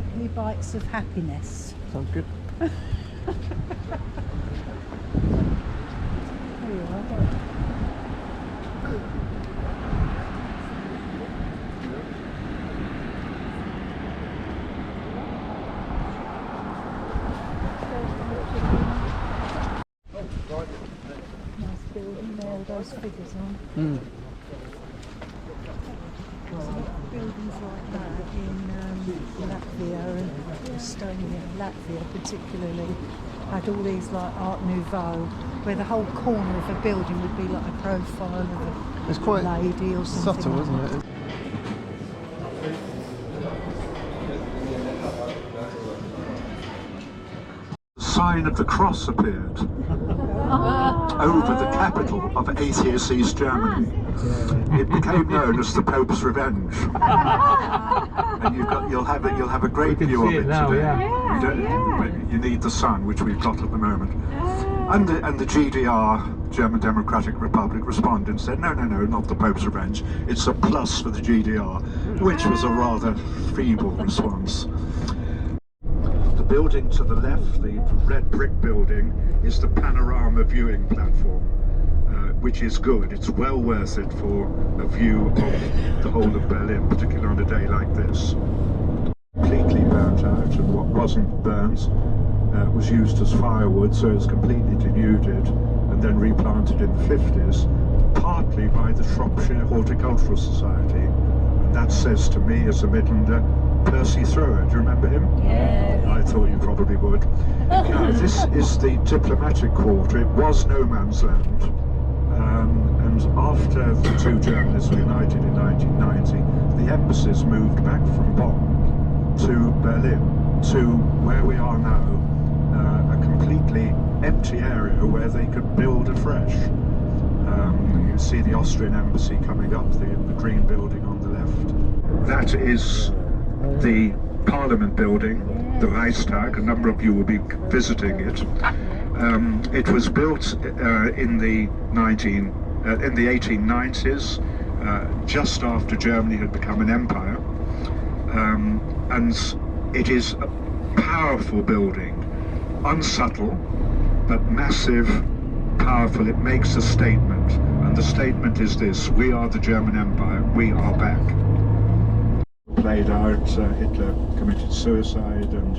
weekly bites of happiness. Sounds good. There you are. Nice building there, all those figures on. Buildings like that in Latvia and Estonia, Latvia particularly, had all these like Art Nouveau, where the whole corner of a building would be like a profile of It's quite a lady or something. subtle, like isn't that. it? Sign of the cross appeared over the capital of 8 years East Germany. It became known as the Pope's Revenge, and you'll have a great view of it now, today. yeah. You need the sun, which we've got at the moment. And the GDR, German Democratic Republic, responded and said, no, not the Pope's Revenge. It's a plus for the GDR, which was a rather feeble response. The building to the left, the red brick building, is the panorama viewing platform, which is good. It's well worth it for a view of the whole of Berlin, particularly on a day like this. Completely burnt out, and what wasn't burnt was used as firewood, so it's completely denuded and then replanted in the 50s, partly by the Shropshire Horticultural Society. And that says to me, as a Midlander, Percy Thrower. Do you remember him? Yeah. I thought you probably would. Now, this is the diplomatic quarter. It was no man's land. And after the two Germanies were united in 1990, the embassies moved back from Bonn to Berlin, to where we are now, a completely empty area where they could build afresh. You see the Austrian embassy coming up, the green building on the left. That is the Parliament building, the Reichstag. A number of you will be visiting it. It was built in the 1890s, just after Germany had become an empire, and it is a powerful building, unsubtle but massive, powerful. It makes a statement, and the statement is this: we are the German Empire, we are back. Played out, Hitler committed suicide, and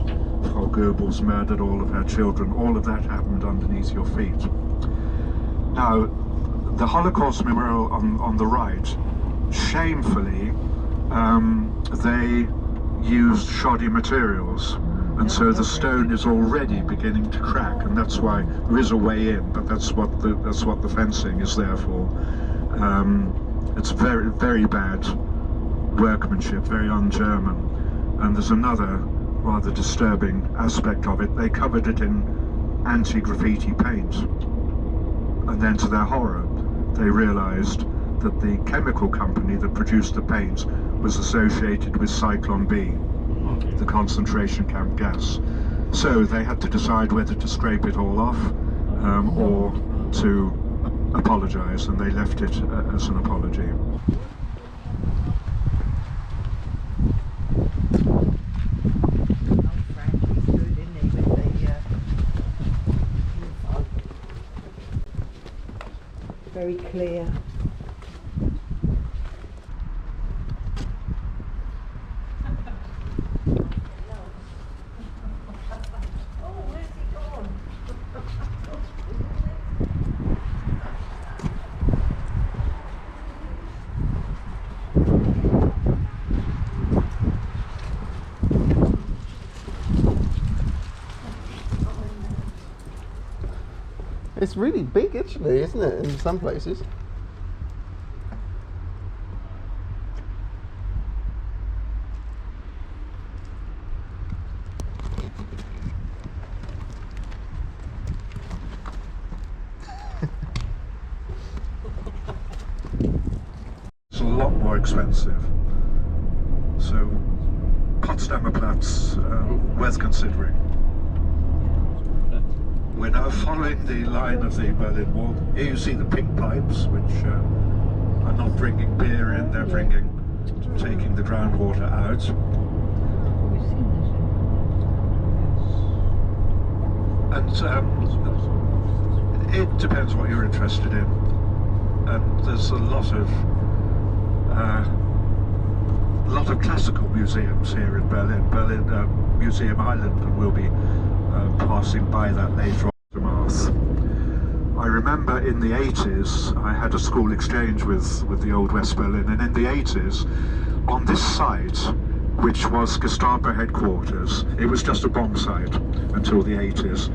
Frau Goebbels murdered all of her children. All of that happened underneath your feet. Now, the Holocaust Memorial on the right, shamefully, they used shoddy materials, and so the stone is already beginning to crack, and that's why there is a way in, but that's what the fencing is there for. It's very, very bad workmanship, very un-German. And there's another rather disturbing aspect of it. They covered it in anti-graffiti paint, and then to their horror they realized that the chemical company that produced the paint was associated with Zyklon B, the concentration camp gas. So they had to decide whether to scrape it all off or to apologize, and they left it as an apology. Very clear. It's really big, actually, isn't it, in some places? It's a lot more expensive. So, Potsdamer Platz, worth considering. We're now following the line of the Berlin Wall. Here you see the pink pipes, which are not bringing beer in, they're taking the groundwater out. And it depends what you're interested in. And there's a lot of classical museums here in Berlin. Museum Island, and we'll be passing by that later on. I remember in the 80s I had a school exchange with the old West Berlin, and in the 80s on this site, which was Gestapo headquarters, it was just a bomb site until the 80s.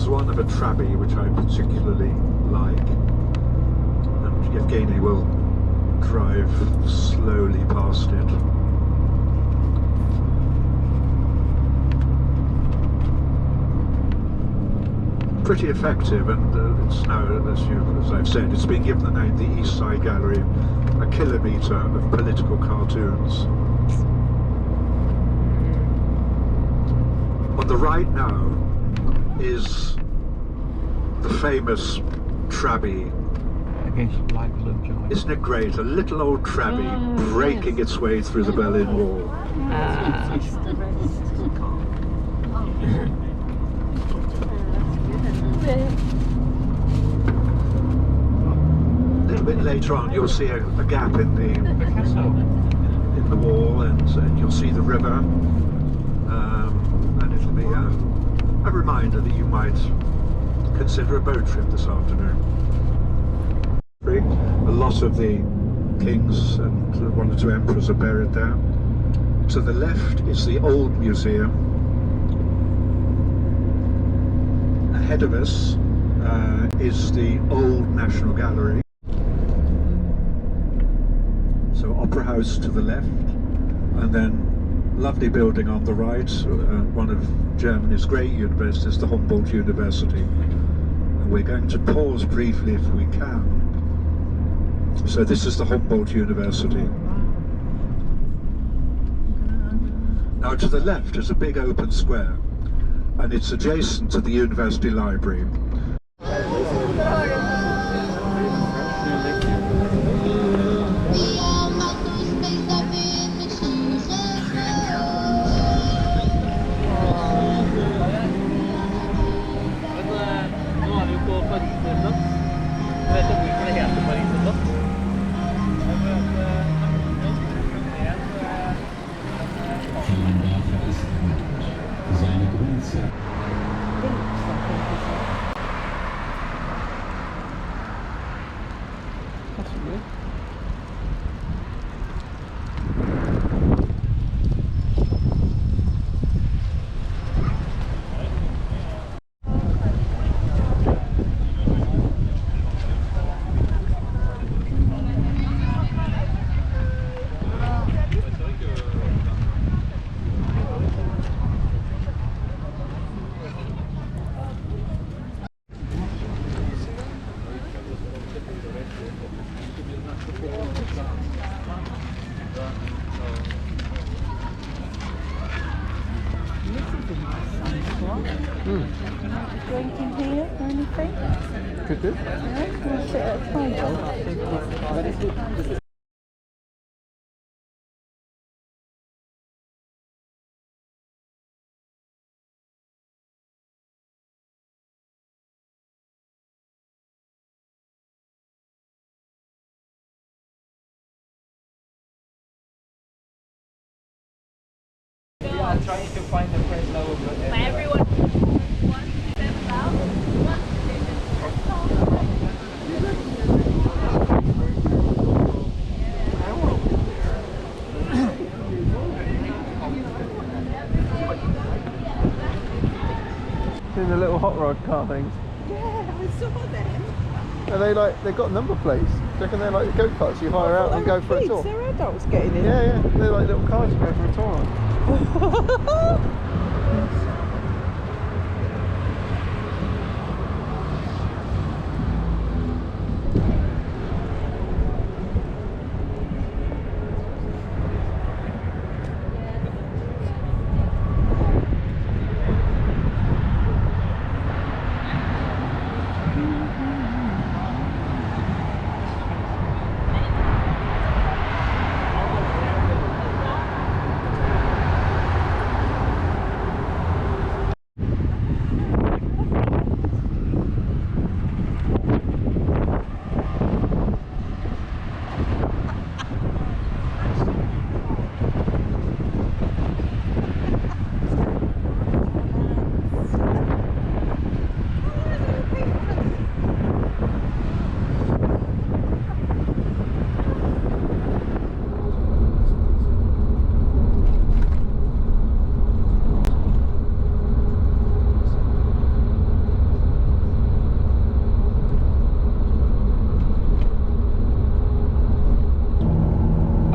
One of a Trabi which I particularly like, and Evgeny will drive slowly past it. Pretty effective, and it's now, as I've said, it's been given the name the East Side Gallery, a kilometre of political cartoons. On the right now is the famous Trabi. Against light blue joy. Isn't it great? A little old Trabi breaking its way through the Berlin Wall. A little bit later on you'll see a gap in the wall, and you'll see the river, and it'll be a reminder that you might consider a boat trip this afternoon. A lot of the kings and one or two emperors are buried there. To the left is the old museum. Ahead of us is the old National Gallery. So Opera House to the left, and then lovely building on the right, one of Germany's great universities, the Humboldt University. And we're going to pause briefly if we can. So this is the Humboldt University. Now to the left is a big open square, and it's adjacent to the University Library. Drinking here or anything? Could do. Yeah, we'll sit at a table. trying to find the press level, but everyone wants themselves. Doing the little hot rod car things. Yeah, I saw them. Are they like, they've got number plates? Do you reckon they're like the go-karts you hire out and go for a tour? They're adults getting in. Yeah, they're like little cars you go for a tour on.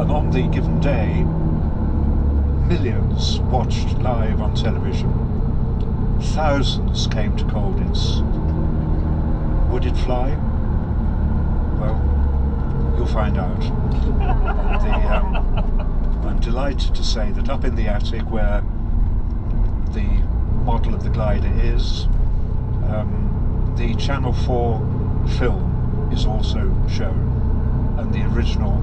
And on the given day, millions watched live on television. Thousands came to Colditz. Would it fly? Well, you'll find out. I'm delighted to say that up in the attic where the model of the glider is, the Channel 4 film is also shown, and the original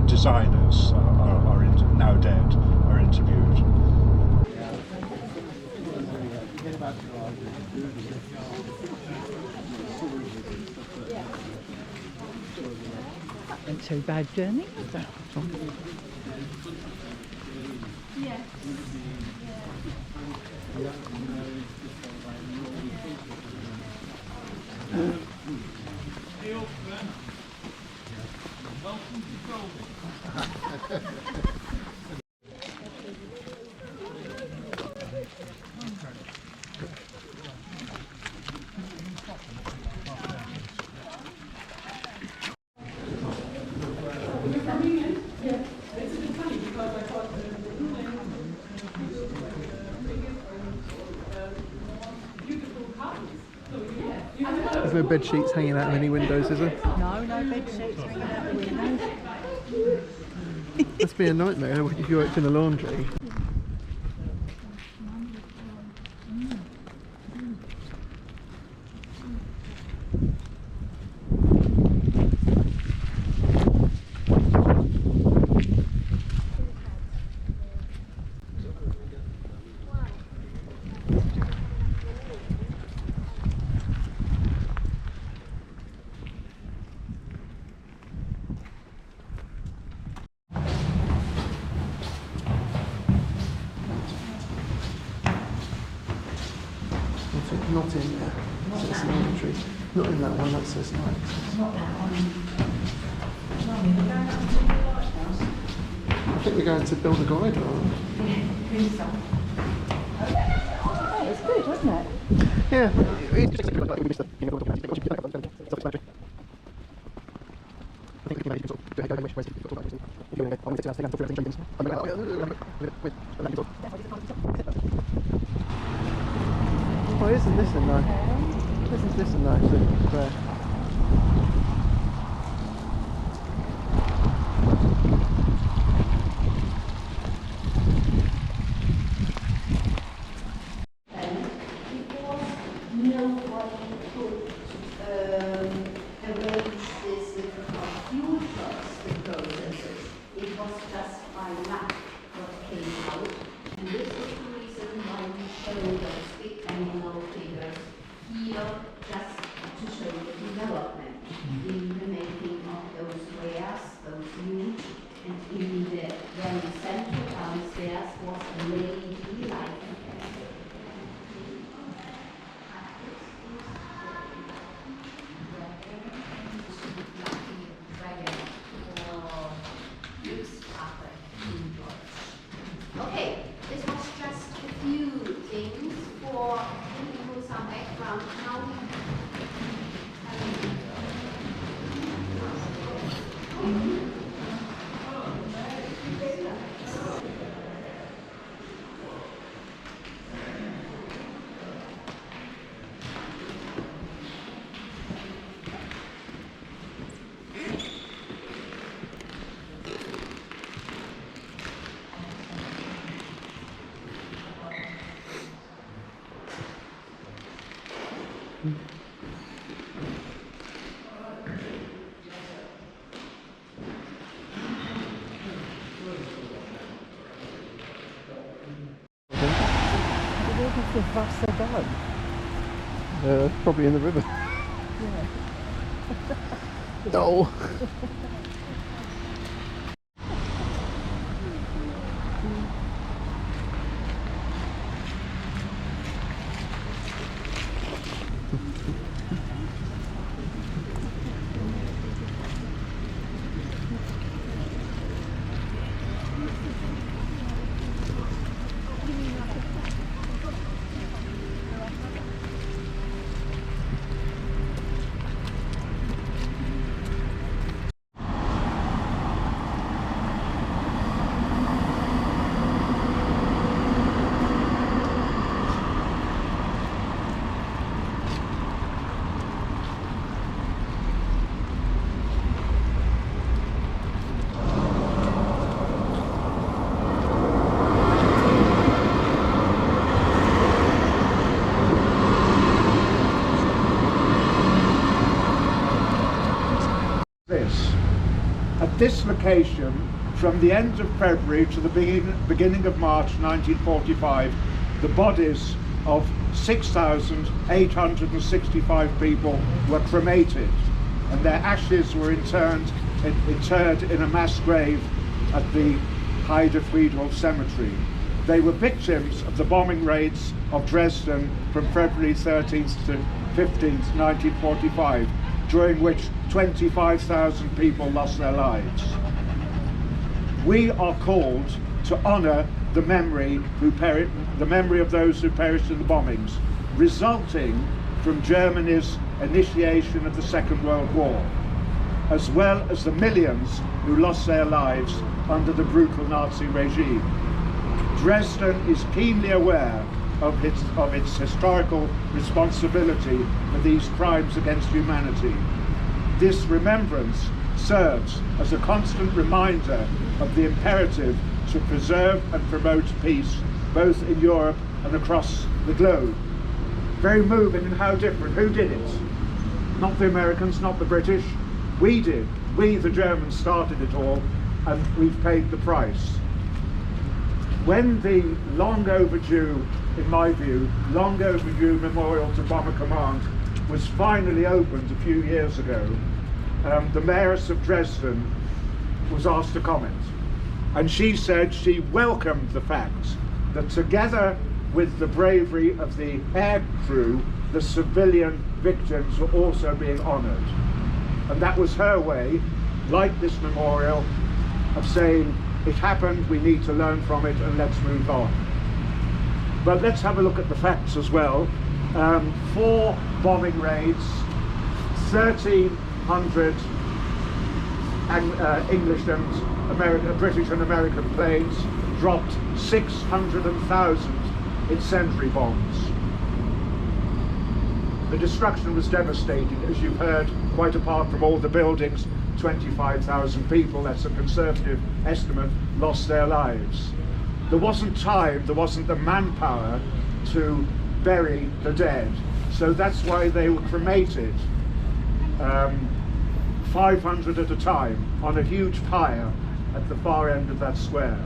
designers are now dead, are interviewed. Not too bad journey, was it? Yeah. There's no bed sheets hanging out of any windows, is there? No bed sheets hanging out the windows. Must be a nightmare if you worked in a laundry. Not in there. Says laundry. Not in that one, that says night. I think we're going to build a glider, aren't we? Oh, it's good, wasn't it? Yeah. Oh, isn't this a nice? Isn't this a nice little square? In the very center the Wasser go? Probably in the river. Yeah. No. At this location, from the end of February to the beginning of March 1945, the bodies of 6,865 people were cremated, and their ashes were interred in a mass grave at the Heide Friedhof Cemetery. They were victims of the bombing raids of Dresden from February 13th to 15th, 1945, during which 25,000 people lost their lives. We are called to honour the memory of those who perished in the bombings, resulting from Germany's initiation of the Second World War, as well as the millions who lost their lives under the brutal Nazi regime. Dresden is keenly aware of its historical responsibility for these crimes against humanity. This remembrance serves as a constant reminder of the imperative to preserve and promote peace, both in Europe and across the globe. Very moving, and how different. Who did it? Not the Americans, not the British. We did. We, the Germans, started it all, and we've paid the price. When the long overdue, in my view, long overdue memorial to Bomber Command was finally opened a few years ago, the Mayoress of Dresden was asked to comment. And she said she welcomed the fact that together with the bravery of the air crew, the civilian victims were also being honoured. And that was her way, like this memorial, of saying, it happened, we need to learn from it, and let's move on. But let's have a look at the facts as well. 4 bombing raids, 1,300 English and British and American planes, dropped 600,000 incendiary bombs. The destruction was devastating, as you've heard, quite apart from all the buildings. 25,000 people, that's a conservative estimate, lost their lives. There wasn't time, there wasn't the manpower to bury the dead, so that's why they were cremated, 500 at a time, on a huge pyre at the far end of that square.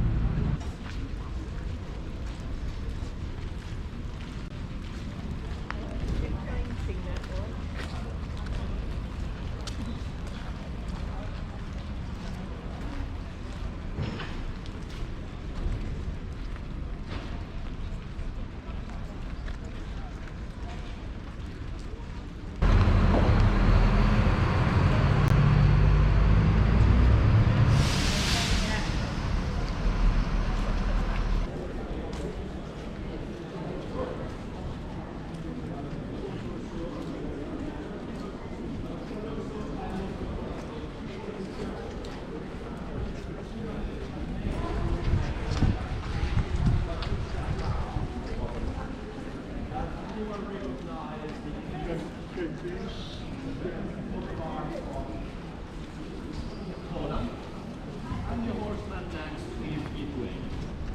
And the horseman next is Lithuania.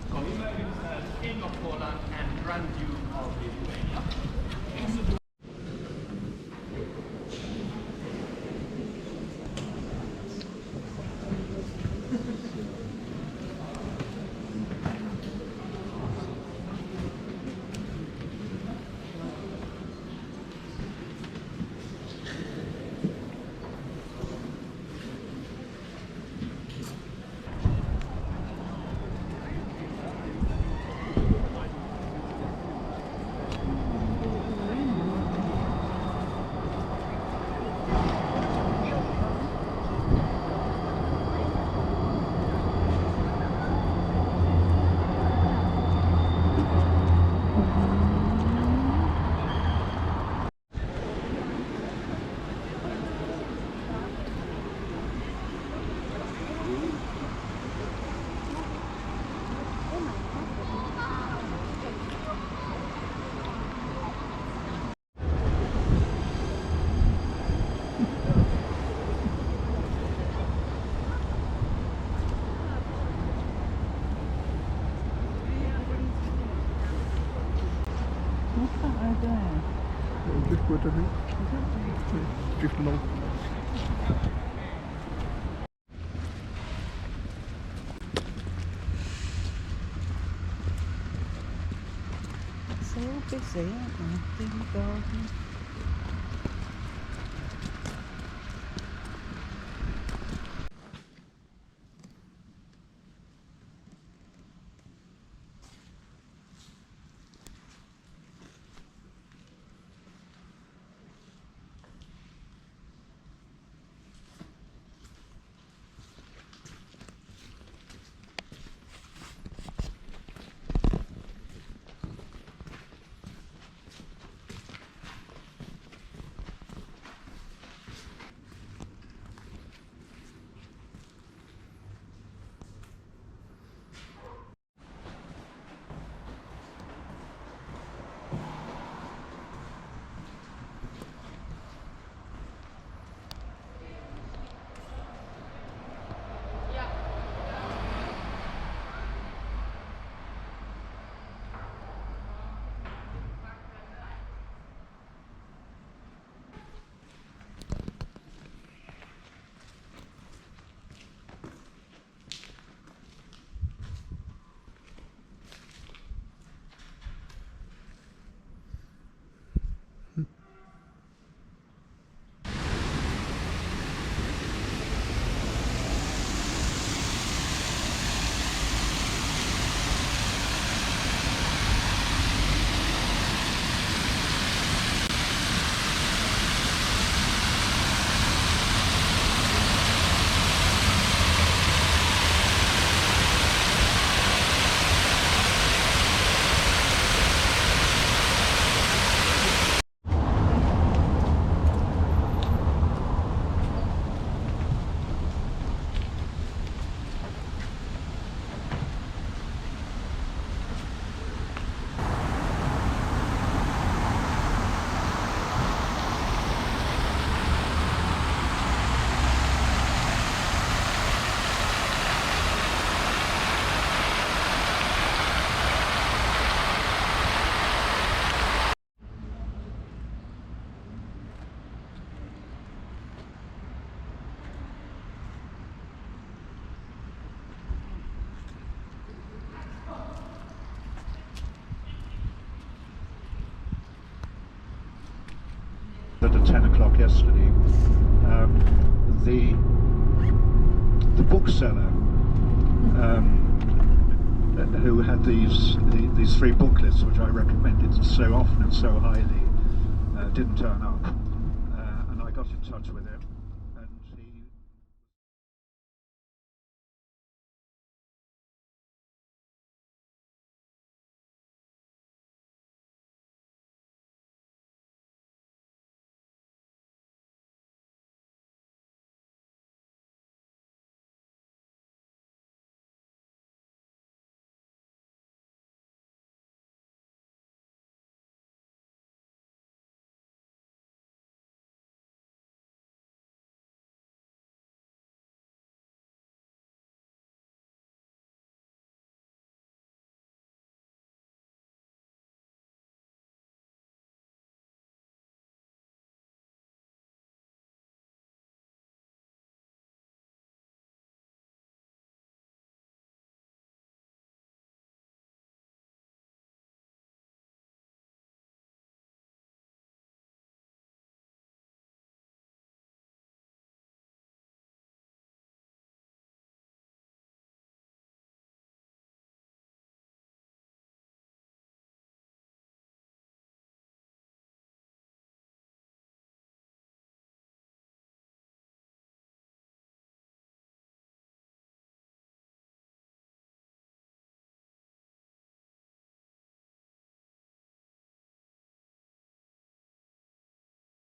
So he made himself King of Poland and Grand Duke of Lithuania. Drift along. So busy, aren't they? In the garden. At 10 o'clock yesterday, the bookseller who had these three booklets, which I recommended so often and so highly, didn't turn up, and I got in touch with him.